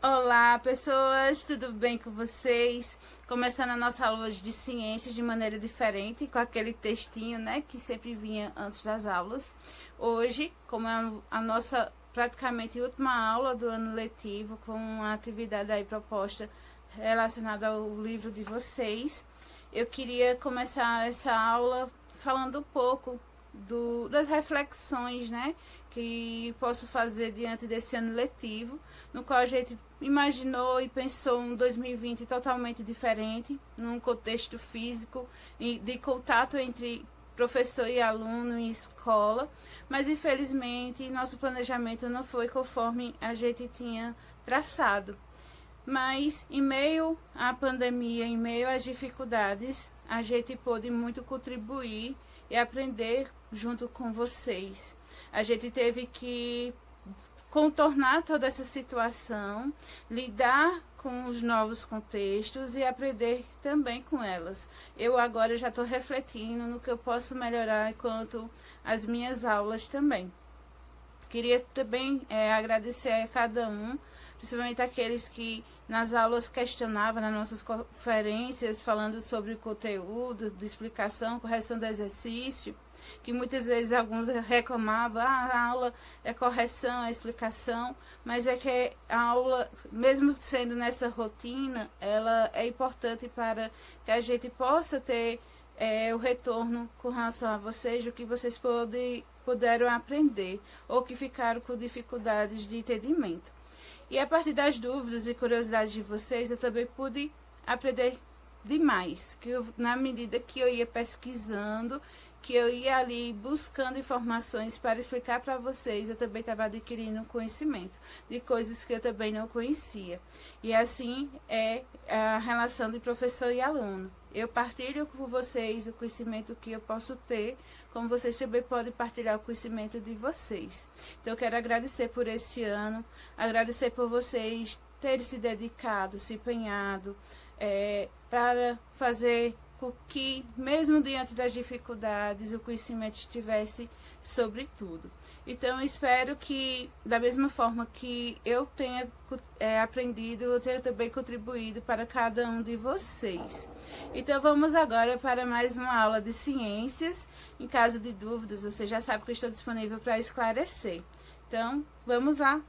Olá, pessoas, tudo bem com vocês? Começando a nossa aula de ciências de maneira diferente, com aquele textinho, né, que sempre vinha antes das aulas. Hoje, como é a nossa praticamente última aula do ano letivo, com uma atividade aí proposta relacionada ao livro de vocês, eu queria começar essa aula falando um pouco das reflexões, né, que posso fazer diante desse ano letivo, no qual a gente imaginou e pensou um 2020 totalmente diferente, num contexto físico e de contato entre professor e aluno em escola, mas infelizmente nosso planejamento não foi conforme a gente tinha traçado. Mas em meio à pandemia, em meio às dificuldades, a gente pôde muito contribuir e aprender junto com vocês. A gente teve que contornar toda essa situação, lidar com os novos contextos e aprender também com elas. Eu agora já estou refletindo no que eu posso melhorar enquanto as minhas aulas também. Queria também agradecer a cada um, principalmente aqueles que nas aulas questionavam, nas nossas conferências, falando sobre o conteúdo, de explicação, correção do exercício, que muitas vezes alguns reclamavam, a aula é correção, é explicação, mas é que a aula, mesmo sendo nessa rotina, ela é importante para que a gente possa ter o retorno com relação a vocês, o que vocês puderam aprender ou que ficaram com dificuldades de entendimento. E a partir das dúvidas e curiosidades de vocês, eu também pude aprender demais, na medida que eu ia pesquisando, que eu ia ali buscando informações para explicar para vocês, eu também estava adquirindo conhecimento de coisas que eu também não conhecia. E assim é a relação de professor e aluno. Eu partilho com vocês o conhecimento que eu posso ter, como vocês também podem partilhar o conhecimento de vocês. Então eu quero agradecer por esse ano, agradecer por vocês terem se dedicado, se empenhado para fazer com que, mesmo diante das dificuldades, o conhecimento estivesse sobre tudo. Então, espero que, da mesma forma que eu tenha aprendido, eu tenha também contribuído para cada um de vocês. Então, vamos agora para mais uma aula de ciências. Em caso de dúvidas, você já sabe que eu estou disponível para esclarecer. Então, vamos lá!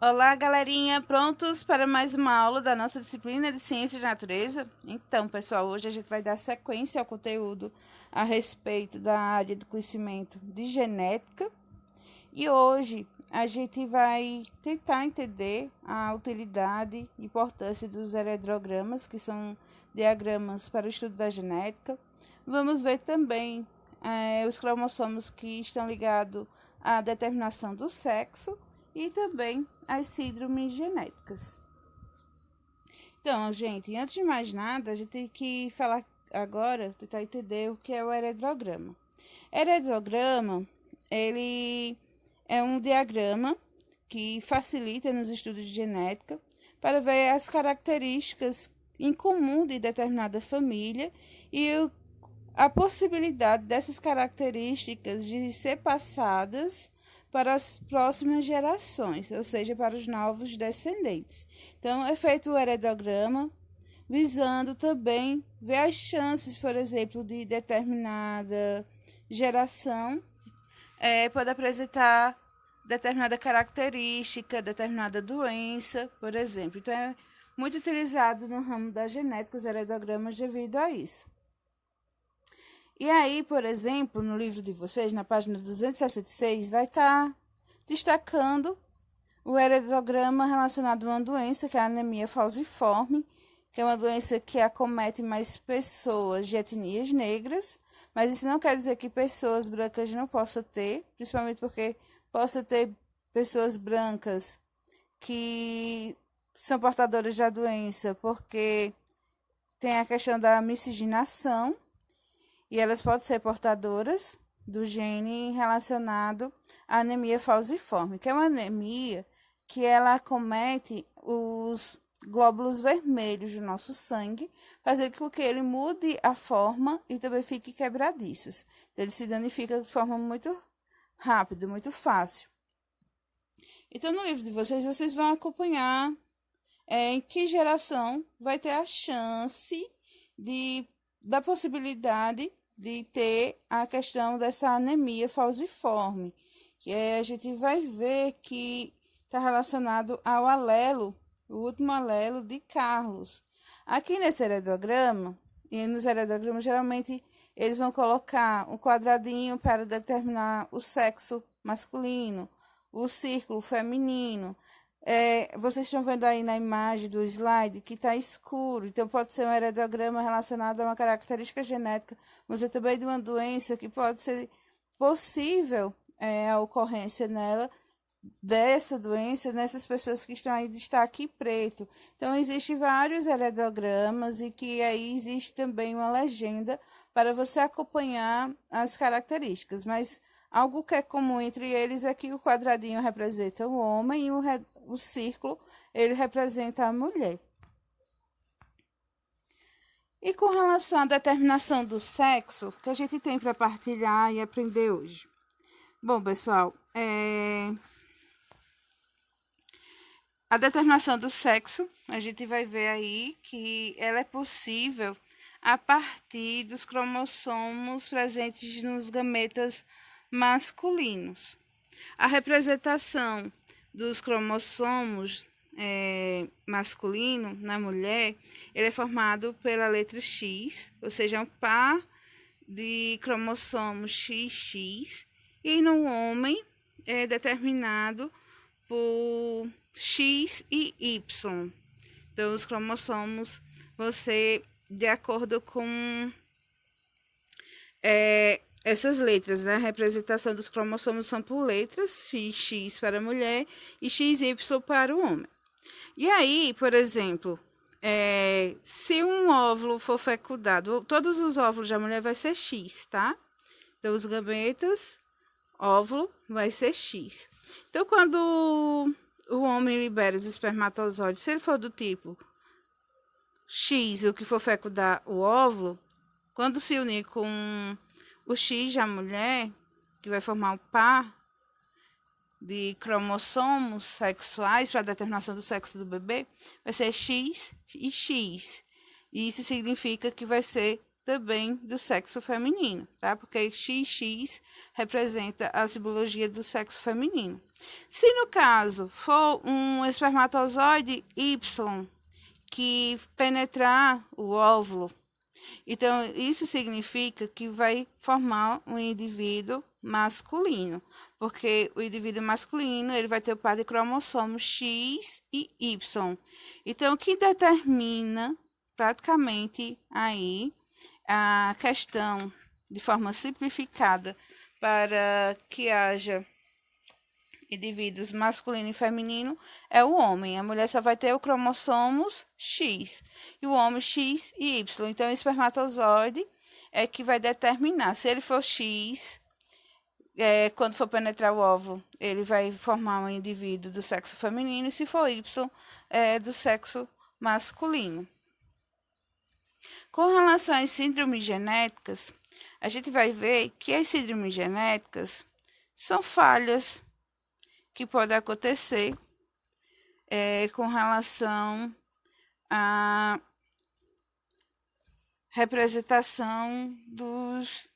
Olá, galerinha, prontos para mais uma aula da nossa disciplina de Ciências da Natureza? Então, pessoal, hoje a gente vai dar sequência ao conteúdo a respeito da área do conhecimento de genética. E hoje a gente vai tentar entender a utilidade e importância dos heredogramas, que são diagramas para o estudo da genética. Vamos ver também os cromossomos que estão ligados à determinação do sexo e também as síndromes genéticas. Então, gente, antes de mais nada, a gente tem que falar agora, tentar entender o que é o heredograma. Heredograma, ele é um diagrama que facilita nos estudos de genética para ver as características em comum de determinada família e a possibilidade dessas características de ser passadas para as próximas gerações, ou seja, para os novos descendentes. Então, é feito o heredograma, visando também ver as chances, por exemplo, de determinada geração pode apresentar determinada característica, determinada doença, por exemplo. Então, é muito utilizado no ramo da genética os heredogramas devido a isso. E aí, por exemplo, no livro de vocês, na página 266, vai estar destacando o heredograma relacionado a uma doença, que é a anemia falciforme, que é uma doença que acomete mais pessoas de etnias negras, mas isso não quer dizer que pessoas brancas não possam ter, principalmente porque possa ter pessoas brancas que são portadoras da doença, porque tem a questão da miscigenação, e elas podem ser portadoras do gene relacionado à anemia falciforme, que é uma anemia que ela acomete os glóbulos vermelhos do nosso sangue, fazendo com que ele mude a forma e também fique quebradiços. Então, ele se danifica de forma muito rápida, muito fácil. Então, no livro de vocês, vocês vão acompanhar em que geração vai ter a chance da possibilidade de ter a questão dessa anemia falciforme, que a gente vai ver que está relacionado ao alelo, o último alelo de Carlos. Aqui nesse heredograma, e nos heredogramas geralmente eles vão colocar um quadradinho para determinar o sexo masculino, o círculo feminino. Vocês estão vendo aí na imagem do slide que está escuro, então pode ser um heredograma relacionado a uma característica genética, mas também de uma doença que pode ser possível a ocorrência nela, dessa doença, nessas pessoas que estão aí de destaque preto. Então, existem vários heredogramas e que aí existe também uma legenda para você acompanhar as características, mas algo que é comum entre eles é que o quadradinho representa o homem e o círculo ele representa a mulher. E com relação à determinação do sexo, que a gente tem para partilhar e aprender hoje? Bom, pessoal, a determinação do sexo, a gente vai ver aí que ela é possível a partir dos cromossomos presentes nos gametas masculinos. A representação dos cromossomos masculino na mulher, ele é formado pela letra X, ou seja, um par de cromossomos XX, e no homem é determinado por X e Y. Então, os cromossomos vão ser de acordo com essas letras, né? A representação dos cromossomos são por letras, XX para a mulher e XY para o homem. E aí, por exemplo, se um óvulo for fecundado, todos os óvulos da mulher vai ser X, tá? Então, os gametas, óvulo, vai ser X. Então, quando o homem libera os espermatozoides, se ele for do tipo X, o que for fecundar o óvulo, quando se unir com o X da mulher, que vai formar um par de cromossomos sexuais para a determinação do sexo do bebê, vai ser X e X. E isso significa que vai ser também do sexo feminino, tá? Porque XX representa a simbologia do sexo feminino. Se no caso for um espermatozoide Y que penetrar o óvulo, então isso significa que vai formar um indivíduo masculino, porque o indivíduo masculino ele vai ter o par de cromossomos X e Y. Então, o que determina praticamente aí a questão de forma simplificada para que haja indivíduos masculino e feminino é o homem. A mulher só vai ter o cromossomos X e o homem X e Y. Então, o espermatozoide é que vai determinar. Se ele for X, quando for penetrar o óvulo, ele vai formar um indivíduo do sexo feminino, e se for Y, do sexo masculino. Com relação às síndromes genéticas, a gente vai ver que as síndromes genéticas são falhas que podem acontecer com relação à representação dos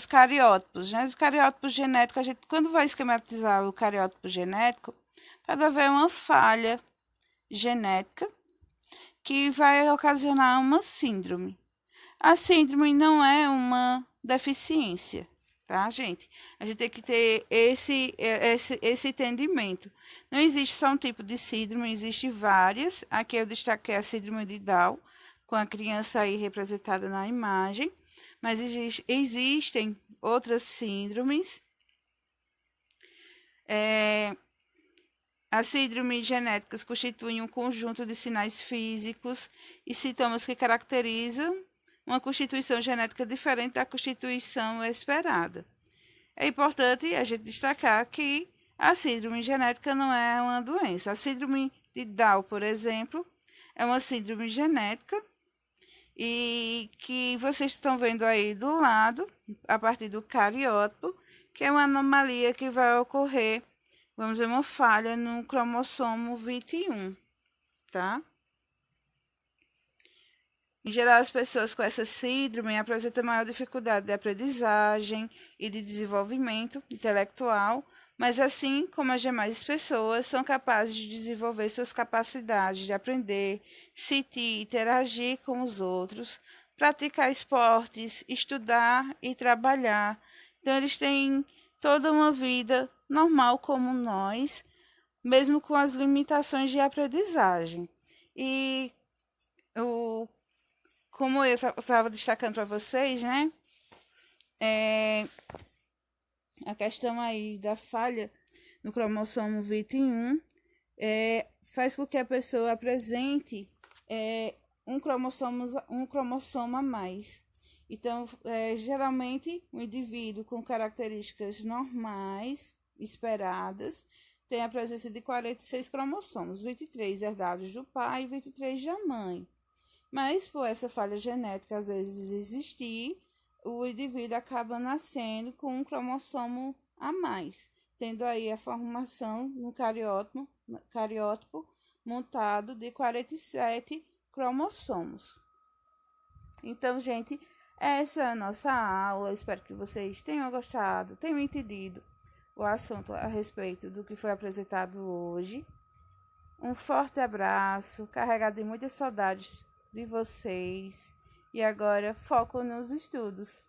cariótipos, né? Os cariótipos genéticos, a gente, quando vai esquematizar o cariótipo genético, pode haver uma falha genética que vai ocasionar uma síndrome. A síndrome não é uma deficiência, tá, gente? A gente tem que ter esse entendimento. Não existe só um tipo de síndrome, existe várias. Aqui eu destaquei a síndrome de Down, com a criança aí representada na imagem, mas existem outras síndromes. As síndromes genéticas constituem um conjunto de sinais físicos e sintomas que caracterizam uma constituição genética diferente da constituição esperada. É importante a gente destacar que a síndrome genética não é uma doença. A síndrome de Down, por exemplo, é uma síndrome genética e que vocês estão vendo aí do lado, a partir do cariótipo, que é uma anomalia que vai ocorrer, vamos ver uma falha no cromossomo 21, tá? Em geral, as pessoas com essa síndrome apresentam maior dificuldade de aprendizagem e de desenvolvimento intelectual, mas assim como as demais pessoas, são capazes de desenvolver suas capacidades de aprender, sentir e interagir com os outros, praticar esportes, estudar e trabalhar. Então, eles têm toda uma vida normal como nós, mesmo com as limitações de aprendizagem. E o como eu estava destacando para vocês, né? A questão aí da falha no cromossomo 21 faz com que a pessoa apresente um cromossomo a mais. Então, geralmente, um indivíduo com características normais, esperadas, tem a presença de 46 cromossomos, 23 herdados do pai e 23 da mãe. Mas, por essa falha genética às vezes existir, o indivíduo acaba nascendo com um cromossomo a mais, tendo aí a formação no cariótipo montado de 47 cromossomos. Então, gente, essa é a nossa aula. Espero que vocês tenham gostado, tenham entendido o assunto a respeito do que foi apresentado hoje. Um forte abraço, carregado de muitas saudades de vocês. E agora, foco nos estudos.